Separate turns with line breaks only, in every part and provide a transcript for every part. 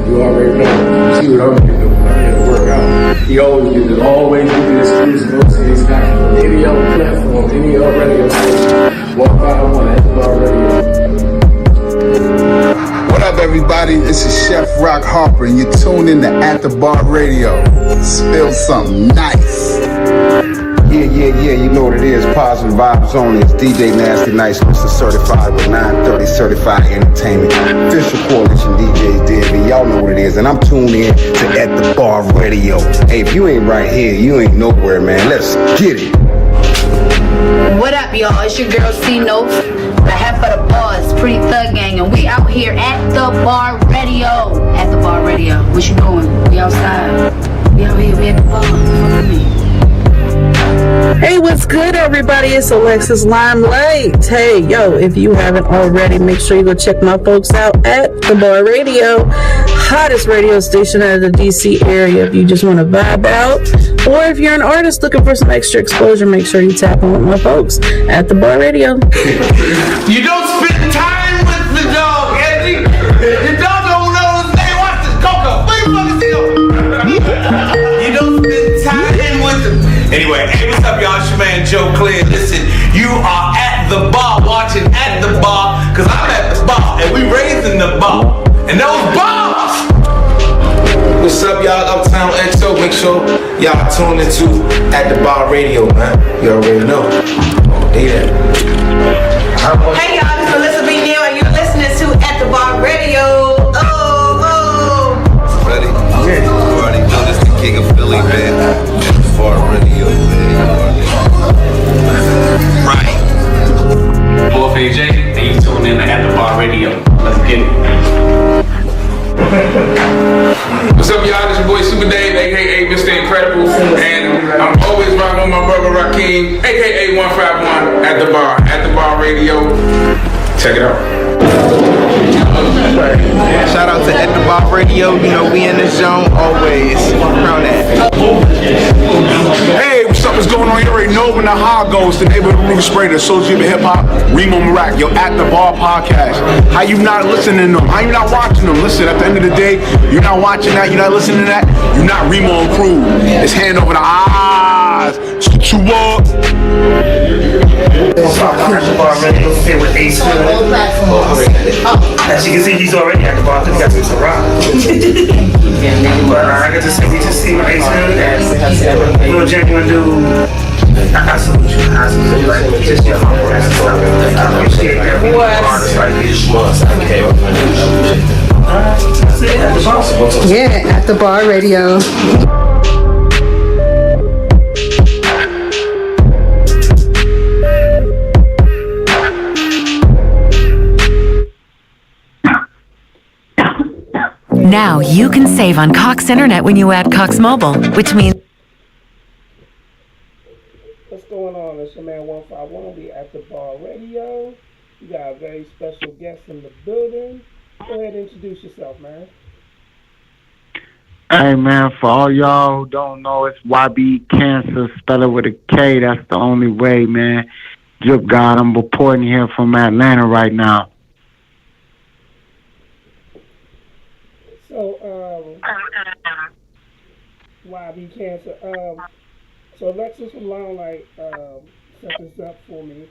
You already know. You see what I'm here doing. I'm here to work out. He always gives the exclusive OC's got any other platform, any other radio station. 151 at the bar radio.
What up, everybody? This is Chef Rock Harper, and you're tuned in to At the Bar Radio. Spill something nice.
Yeah, you know what it is. Positive vibes only. It's DJ Nasty Nice, Mr. Certified with 930 Certified Entertainment. Official Coalition DJ Davey. Y'all know what it is. And I'm tuned in to At the Bar Radio. Hey, if you ain't right here, you ain't nowhere, man. Let's get it.
What up, y'all? It's your girl C-Note, the half of the boss, Pretty Thug Gang, and we out here at the Bar Radio. At the Bar Radio. What you doing? We outside. We out here. We at the bar. Follow me.
Hey, what's good, everybody? It's Alexis Limelight. Hey, yo, if you haven't already, make sure you go check my folks out at the Bar Radio, hottest radio station out of the DC area. If you just want to vibe out, or if you're an artist looking for some extra exposure, make sure you tap in with my folks at the Bar Radio.
You don't spend time with the dog, Andy. The dog don't know his name. Watch this, Coco. What you fucking see? You don't spend time with him. Anyway, hey, what's up, y'all? It's your man Joe Clear. Listen, you are at the bar, watching At the Bar, because I'm at the bar, and we raising the bar. And those bars! What's up, y'all? Uptown XO. Make sure y'all tune into At the Bar Radio, man. You already know. Hey there.
Hey, y'all, this is Melissa B. Neal, and you're listening to At the Bar Radio.
Ready? Yeah. You already know this the king of Philly, man. Bar Radio, right.
Boy AJ, and you tune in to At the Bar Radio. Let's get it.
What's up, y'all? This your boy Super Dave, aka Mr. Incredible, and I'm always rocking with my brother Rakeem, aka 151 at the bar radio. Check it out.
Shout out to At the Bar Radio. You know we in the zone always. Around that.
Hey, what's up? What's going on? You already know when the high goes. The neighborhood Rudy Spray, the associate of hip hop, Remo Marak. Yo, At the Bar podcast. How you not listening to them? How you not watching them? Listen, at the end of the day, you're not watching that. You're not listening to that. You're not Remo and Crew. It's hand over the eyes. Switch you up.
At the Bar Radio here with Ace Hood. As you can see, he's already at the bar because he got to rock. But I got to say, we just see Ace Hood. Little genuine dude. I salute you. I salute you. Like, just your humble ass stuff. I appreciate every artist like this.
Yeah, At the Bar Radio.
Now you can save on Cox Internet when you add Cox Mobile, which means...
What's going on? It's your man 151. We at the Bar Radio. You got a very special guest in the building. Go ahead and introduce yourself, man.
Hey, man, for all y'all who don't know, it's YB Cancer, spell it with a K. That's the only way, man. Drip God, I'm reporting here from Atlanta right now.
So, YB Cancer. So Alexis from Limelight set this up for me.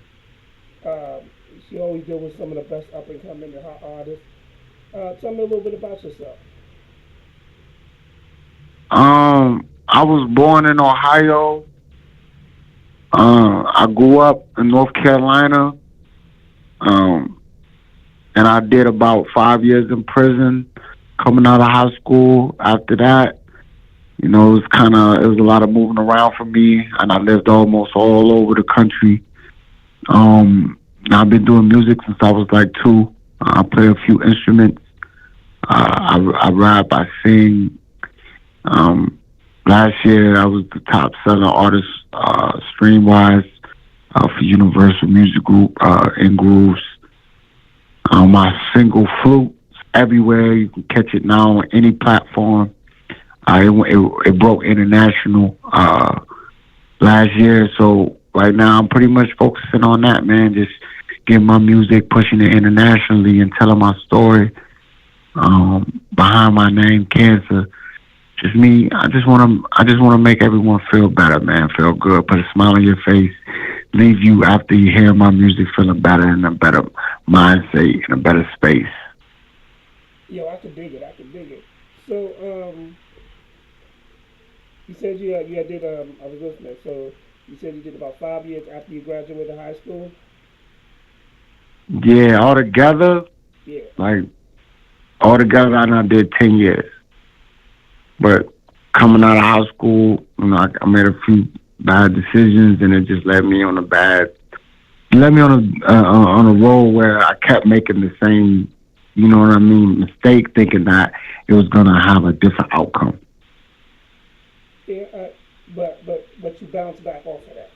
She always deals with some of the best up-and-coming and hot artists. Tell me a little bit about yourself.
I was born in Ohio. I grew up in North Carolina. And I did about 5 years in prison. Coming out of high school, after that, you know, it was a lot of moving around for me, and I lived almost all over the country. I've been doing music since I was like 2. I play a few instruments. I rap, I sing. Last year, I was the top selling artist stream-wise for Universal Music Group in Grooves. My single Flute. Everywhere you can catch it now on any platform. It broke international last year, so right now I'm pretty much focusing on that, man. Just getting my music, pushing it internationally, and telling my story. behind my name, Cancer. Just me. I just want to make everyone feel better, man. Feel good. Put a smile on your face. Leave you after you hear my music feeling better, in a better mindset, in a better space.
Yo, I could dig it. I could dig it. So, you said you did. I was listening. So you said you did about 5 years after you graduated high school.
Yeah, altogether,
Yeah.
like altogether, I done did 10 years. But coming out of high school, I made a few bad decisions, and it just led me on a road where I kept making the same, mistake, thinking that it was gonna have a different outcome.
Yeah, but you bounced back off of that.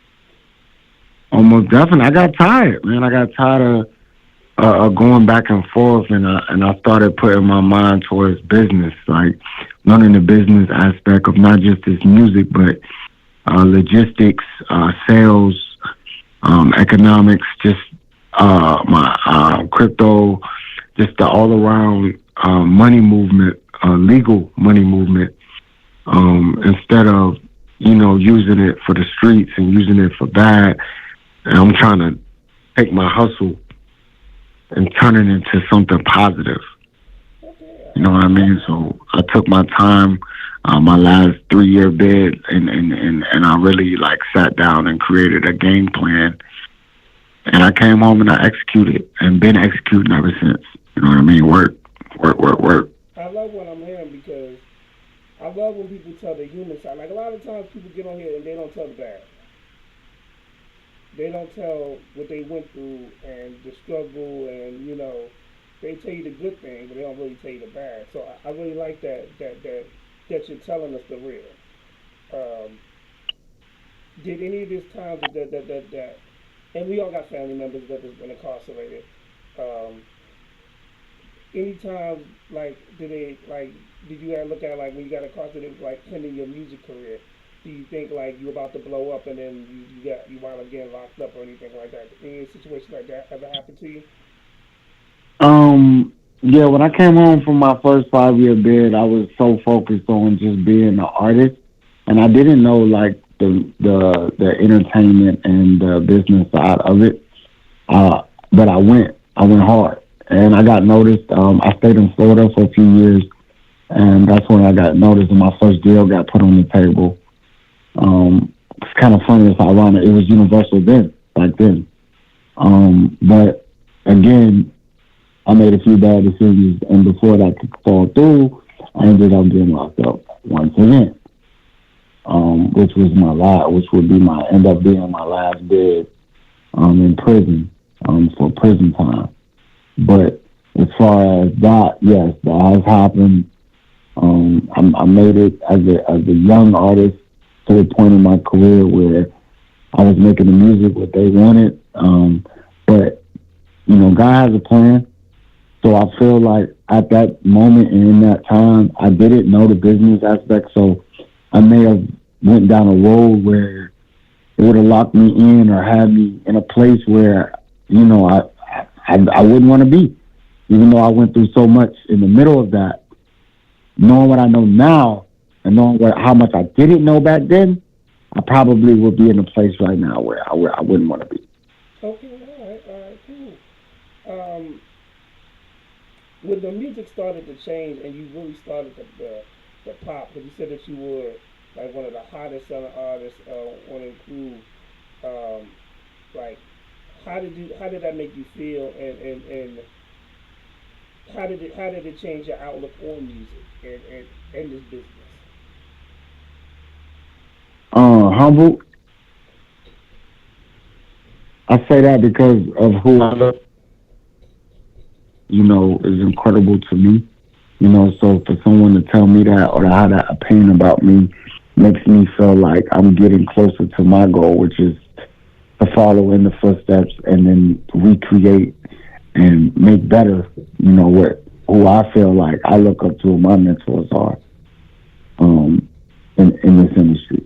Almost definitely, I got tired, man. I got tired of going back and forth, and I started putting my mind towards business, like learning the business aspect of not just this music, but logistics, sales, economics, just my crypto, just the all around money movement, legal money movement, instead of using it for the streets and using it for bad. And I'm trying to take my hustle and turn it into something positive. You know what I mean? So I took my time, my last 3-year bid, and I really sat down and created a game plan. And I came home and I executed, and been executing ever since. You know what I mean? Work.
I love what I'm hearing, because I love when people tell the human side. Like, a lot of times people get on here and they don't tell the bad. They don't tell what they went through and the struggle, and they tell you the good things, but they don't really tell you the bad. So I really like that you're telling us the real. Did any of these times that and we all got family members that has been incarcerated. Any times did you ever look at when you got incarcerated, ending your music career? Do you think you're about to blow up and then you wind up getting locked up or anything like that? Any situation like that ever happened to you?
Yeah, when I came home from my first 5-year bid, I was so focused on just being an artist, and I didn't know the entertainment and the business side of it. But I went hard, and I got noticed. I stayed in Florida for a few years, and that's when I got noticed, and my first deal got put on the table. It's kind of funny, it's ironic. It was Universal back then. But again, I made a few bad decisions, and before that could fall through, I ended up getting locked up once again. Which would end up being my last bid in prison, for prison time. But as far as that, yes, that has happened. I made it as a young artist to the point in my career where I was making the music what they wanted. But God has a plan. So I feel like at that moment and in that time, I didn't know the business aspect. So I may have went down a road where it would have locked me in or had me in a place where, I wouldn't want to be. Even though I went through so much in the middle of that, knowing what I know now and knowing how much I didn't know back then, I probably would be in a place right now where I wouldn't want to be.
Okay, all right, cool. When the music started to change and you really started the pop, because you said that you were one of the hottest selling artists on the crew, how did that make you feel, and how did it change your outlook on music and this business?
Humble. I say that because of who I love. Is incredible to me. So for someone to tell me that or to have that opinion about me makes me feel like I'm getting closer to my goal, which is to follow in the footsteps and then recreate and make better, who I feel like I look up to, who my mentors are in this industry.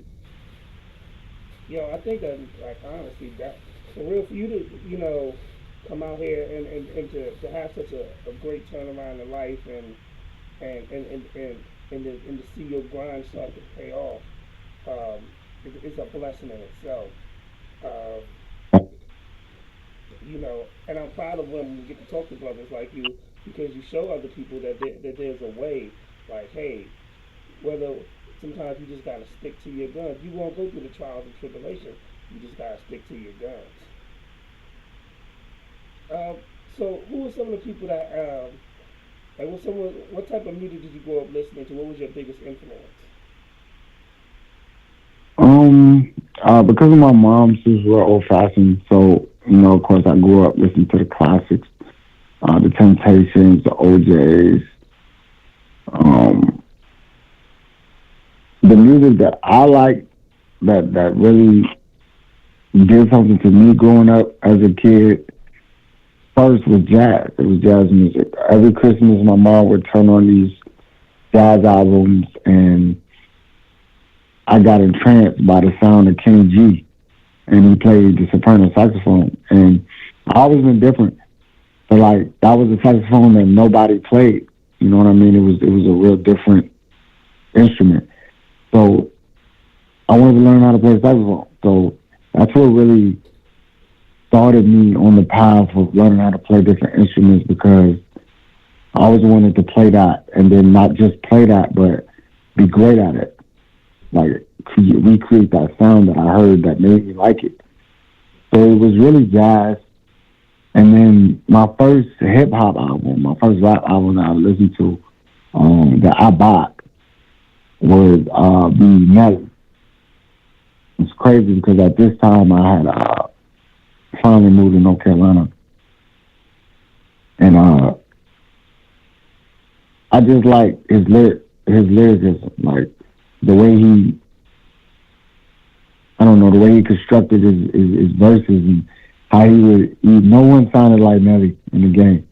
Yo, I think that, honestly, that for real, for you to, come out here and to have such a great turnaround in life and to see your grind start to pay off, it's a blessing in itself. You know, and I'm proud of when we get to talk to brothers like you because you show other people that there's a way. Like, hey, whether sometimes you just gotta stick to your guns. You won't go through the trials and tribulations. You just gotta stick to your guns. So, who are some of the people that like what type of music did you grow up listening to? What was your biggest influence?
Because of my mom, she was real old fashioned. So, of course, I grew up listening to the classics, the Temptations, the OJs. The music that I like, that really did something to me growing up as a kid, first was jazz. It was jazz music. Every Christmas, my mom would turn on these jazz albums, and I got entranced by the sound of Kenny G, and he played the soprano saxophone. And I always been different, but like that was a saxophone that nobody played. You know what I mean? It was a real different instrument. So I wanted to learn how to play saxophone. So that's what really started me on the path of learning how to play different instruments, because I always wanted to play that, and then not just play that, but be great at it. Like recreate that sound that I heard that made me like it. So it was really jazz. And then my first hip hop album, my first rap album that I listened to, that I bought, was Be Melly. It's crazy because at this time I had finally moved to North Carolina, and I just like his lyricism, like the way the way he constructed his verses, and how no one sounded like Nelly in the game.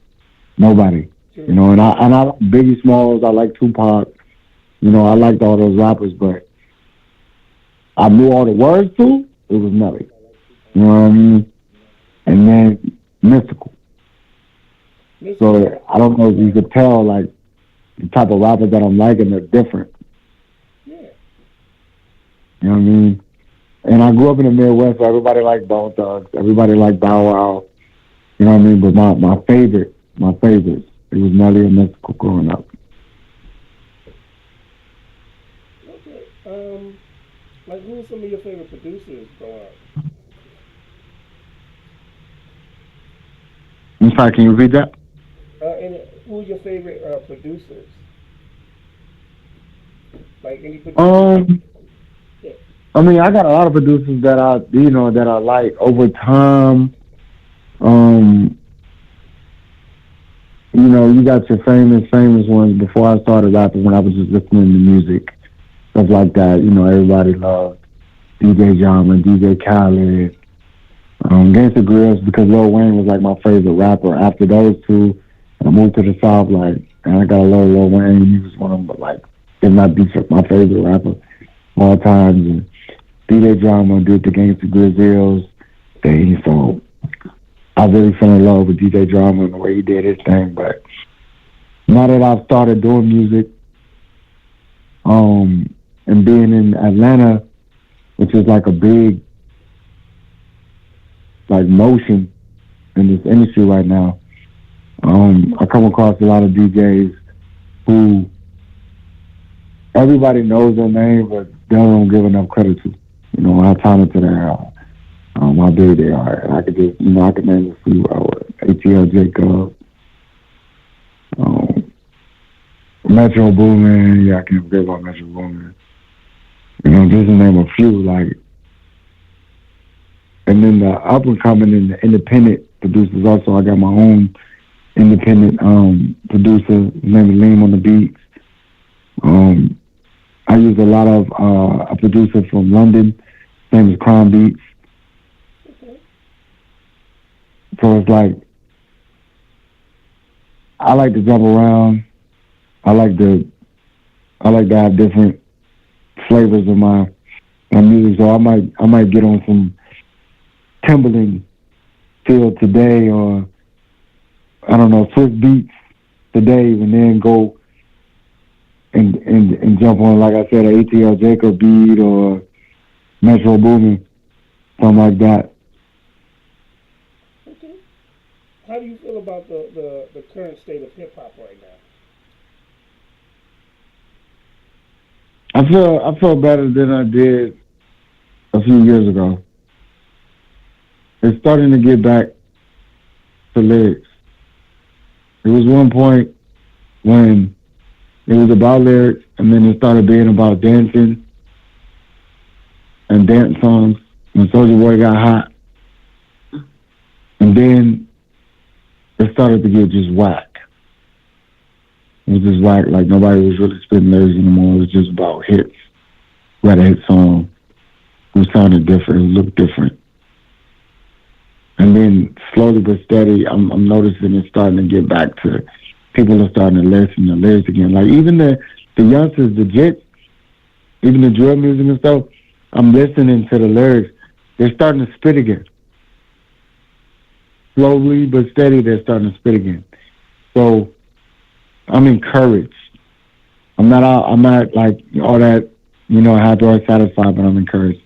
Nobody. And I like Biggie Smalls, I like Tupac, I liked all those rappers, but I knew all the words to, it was Nelly. You know what I mean? And then Mystical. So I don't know if you could tell, like, the type of rappers that I'm liking are different.
Yeah.
You know what I mean? And I grew up in the Midwest, so everybody liked Bone Thugs. Everybody liked Bow Wow. You know what I mean? But my favorites, it was Nelly and Mystical growing up.
Okay. Like, who are some of your favorite producers growing up?
I'm sorry, can you repeat that?
And who are your favorite producers? Like any producers?
I mean, I got a lot of producers that I like over time. You got your famous ones. Before I started rapping, when I was just listening to music, stuff like that. Everybody loved DJ Jama, DJ Khaled, Gangsta Grills, because Lil Wayne was like my favorite rapper. After those two, I moved to the South, and I got to love Lil Wayne. He was one of them, if not my favorite rapper of all times. And DJ Drama did the Gangsta Grizzles thing, so I really fell in love with DJ Drama and the way he did his thing. But now that I've started doing music, and being in Atlanta, which is like a big motion in this industry right now, I come across a lot of DJs who everybody knows their name, but they don't give enough credit to. How talented they are, how big they are. And I could just, I could name a few. ATL Jacob, Metro Boomin. Yeah, I can't forget about Metro Boomin. Just to name a few, and then the up and coming and the independent producers also. I got my own independent producer. His name is Liam on the beats. I use a lot of a producer from London. His name is Crown Beats.
Okay.
So it's I like to jump around. I like to have different flavors of my music. So I might get on some Timberland feel today, or I don't know, Swiss beats today, and then go and jump on, like I said, an ATL Jacob beat or Metro Boomin, something like that.
Okay. How do you feel about the current state of hip hop right now?
I feel better than I did a few years ago. It's starting to get back to lyrics. There was one point when it was about lyrics, and then it started being about dancing and dance songs when Soulja Boy got hot. And then it started to get just whack. It was just whack, like nobody was really spitting lyrics anymore. It was just about hits. We had a hit song. It sounded different, it looked different. And then slowly but steady, I'm noticing it's starting to get back to, people are starting to listen to lyrics again. Like even the youngsters, the jits, even the drill music and stuff, I'm listening to the lyrics. They're starting to spit again. Slowly but steady, they're starting to spit again. So I'm encouraged. I'm not like all that, happy or satisfied, but I'm encouraged.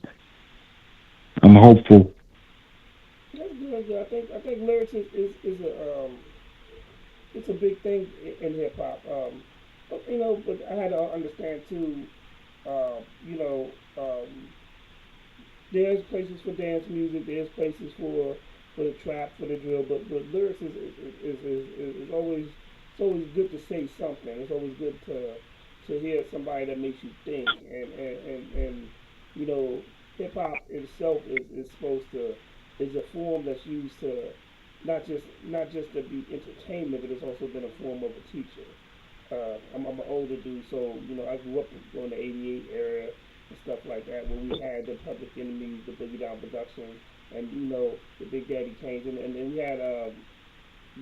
I'm hopeful.
That's good. I think lyrics is it's a big thing in hip hop. But I had to understand too. There's places for dance music. There's places for the trap, for the drill. But lyrics is always, it's always good to say something. It's always good to hear somebody that makes you think. And hip hop itself is supposed to, is a form that's used to not just to be entertainment, but it's also been a form of a teacher. I'm an older dude, so I grew up during the '88 era and stuff like that, when we had the Public Enemies, the Boogie Down Productions, and the Big Daddy Kanes, and then we had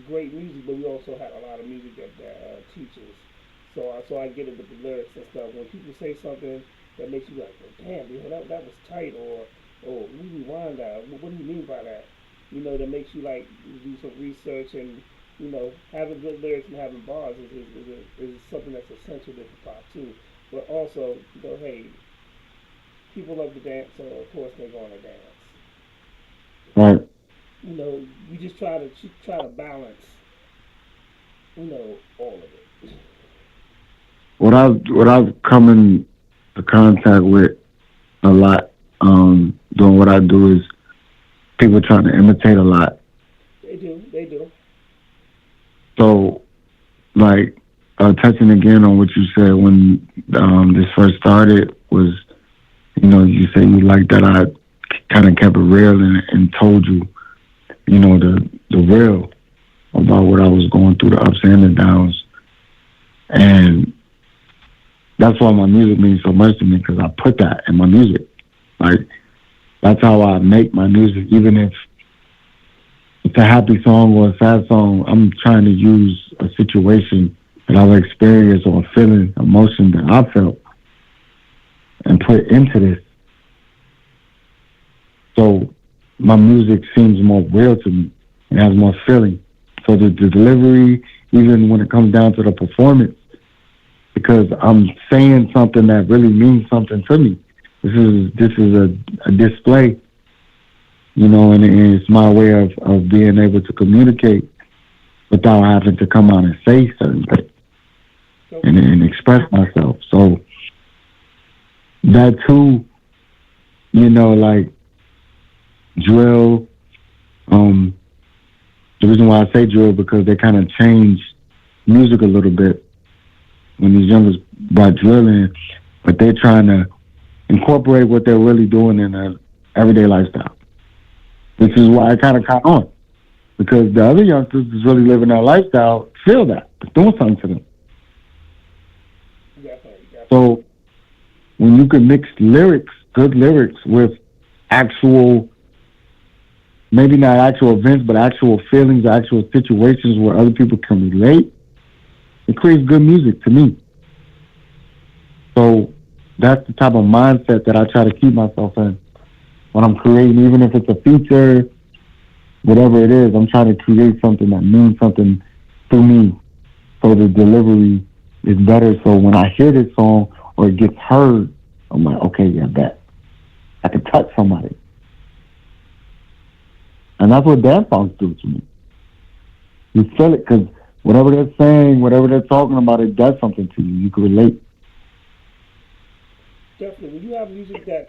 great music, but we also had a lot of music that teaches. So I get it with the lyrics and stuff. When people say something that makes you like, oh, damn, that was tight, or let me rewind that. What do you mean by that? That makes you like do some research, and having good lyrics and having bars is something that's essential to hip hop too. But also, hey, people love to dance, so of course they're going to dance.
Right.
You just try to balance, all of it.
What I've come into contact with a lot, doing what I do, is people trying to imitate a lot.
They do.
So, like, touching again on what you said when this first started was, you said you like that I kind of kept it real and told you, the real about what I was going through, the ups and the downs. And that's why my music means so much to me, because I put that in my music. Like, that's how I make my music. Even if it's a happy song or a sad song, I'm trying to use a situation that I've experienced or a feeling, emotion that I felt, and put into this. So my music seems more real to me. It has more feeling. So the delivery, even when it comes down to the performance, because I'm saying something that really means something to me. This is a display, and it's my way of being able to communicate without having to come out and say certain things and express myself. So that too, like drill, the reason why I say drill, because they kind of changed music a little bit when these youngers brought drill in, but they're trying to incorporate what they're really doing in their everyday lifestyle. This is why I kind of caught on, because the other youngsters is really living their lifestyle, feel that, it's doing something to them. So when you can mix lyrics, good lyrics, with actual, maybe not actual events, but actual feelings, actual situations where other people can relate, it creates good music to me. So that's the type of mindset that I try to keep myself in when I'm creating, even if it's a feature, whatever it is, I'm trying to create something that means something to me, so the delivery is better. So when I hear this song or it gets heard, I'm like, okay, yeah, bet I can touch somebody, and that's what dance songs do to me. You feel it because whatever they're saying, whatever they're talking about, it does something to you. You can relate.
Definitely, when you have music that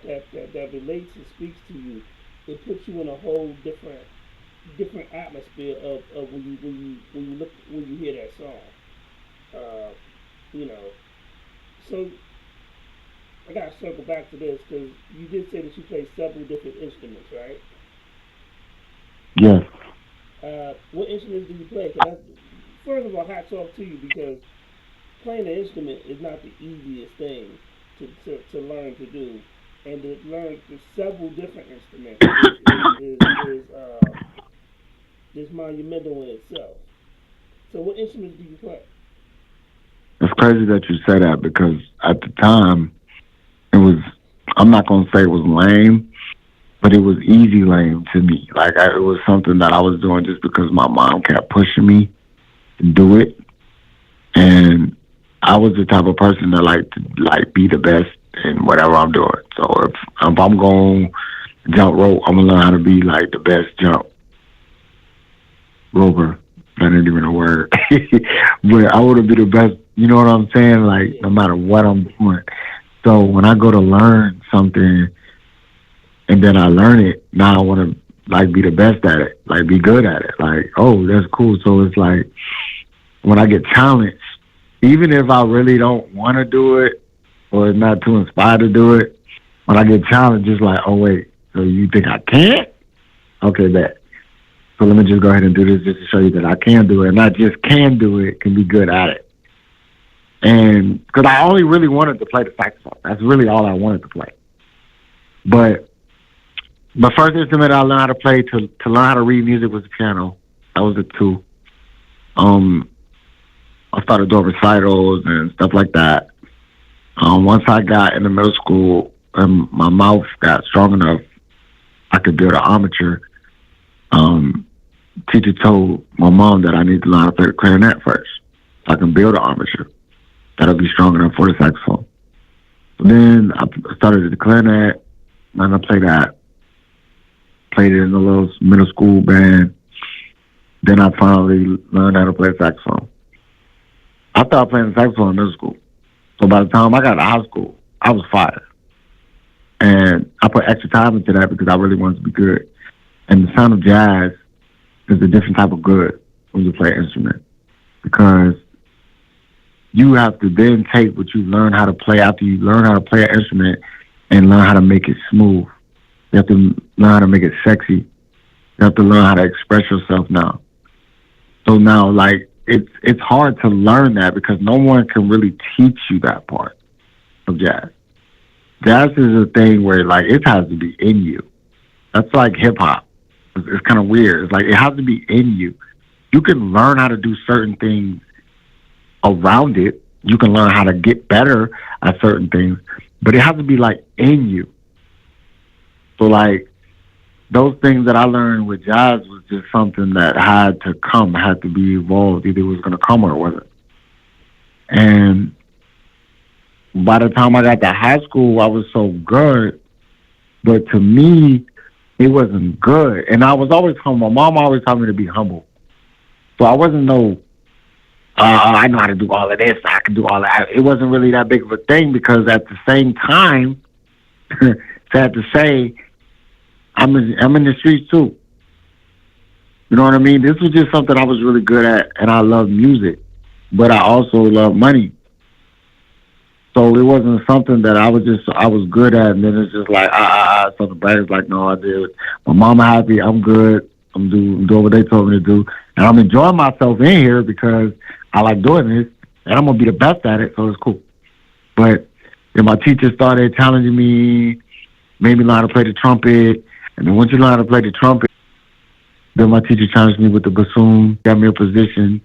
relates and speaks to you, it puts you in a whole different atmosphere of when you hear that song. You know, so I gotta circle back to this because you did say that you play several different instruments, right?
Yes.
What instruments do you play? 'Cause first of all, hats off to you because playing an instrument is not the easiest thing to learn to do, and to learn several different instruments is monumental in itself. So, what instruments do you play?
It's crazy that you say that because at the time, it was, I'm not going to say it was lame, but it was easy lame to me. Like, it was something that I was doing just because my mom kept pushing me to do it. And I was the type of person that liked to be the best in whatever I'm doing. So if I'm going to jump rope, I'm going to learn how to be like the best jump roper. That ain't even a word. But I want to be the best, you know what I'm saying? Like, no matter what I'm doing. So when I go to learn something and then I learn it, now I want to, like, be the best at it, like, be good at it. Like, oh, that's cool. So it's like, when I get challenged, even if I really don't want to do it or not too inspired to do it, when I get challenged, it's like, oh, wait, so you think I can't? Okay, bet. So let me just go ahead and do this just to show you that I can do it. And not just can do it, can be good at it. And because I only really wanted to play the saxophone. That's really all I wanted to play. But the first instrument I learned how to play to learn how to read music was the piano. That was the two. I started doing recitals and stuff like that. Once I got into middle school and my mouth got strong enough, I could build an armature. Teacher told my mom that I need to learn how to play the clarinet first, so I can build an armature that'll be strong enough for the saxophone. So then I started the clarinet, and I played that. Played it in a little middle school band. Then I finally learned how to play saxophone. I started playing the saxophone in middle school. So by the time I got to high school, I was fired. And I put extra time into that because I really wanted to be good. And the sound of jazz is a different type of good when you play an instrument. Because you have to then take what you learn how to play after you learn how to play an instrument and learn how to make it smooth. You have to learn how to make it sexy. You have to learn how to express yourself now. So now, like, it's hard to learn that because no one can really teach you that part of jazz. Jazz is a thing where, like, it has to be in you. That's like hip-hop. It's kind of weird. It's like it has to be in you. You can learn how to do certain things around it. You can learn how to get better at certain things, but it has to be, like, in you. So, like, those things that I learned with jazz was just something that had to come, had to be evolved. Either it was going to come or it wasn't. And by the time I got to high school, I was so good. But to me, it wasn't good. And I was always humble. My mom always told me to be humble. So I wasn't I know how to do all of this. I can do all of that. It wasn't really that big of a thing because at the same time, sad to say, I'm in the streets too. You know what I mean? This was just something I was really good at, and I love music, but I also love money. So it wasn't something that I was good at, and then it's just like, so the bragg's like, no, I did. My mama happy, I'm good, I'm doing what they told me to do, and I'm enjoying myself in here because I like doing this, and I'm going to be the best at it, so it's cool. But then my teacher started challenging me, made me learn how to play the trumpet. And then once you learn how to play the trumpet, then my teacher challenged me with the bassoon, got me a position.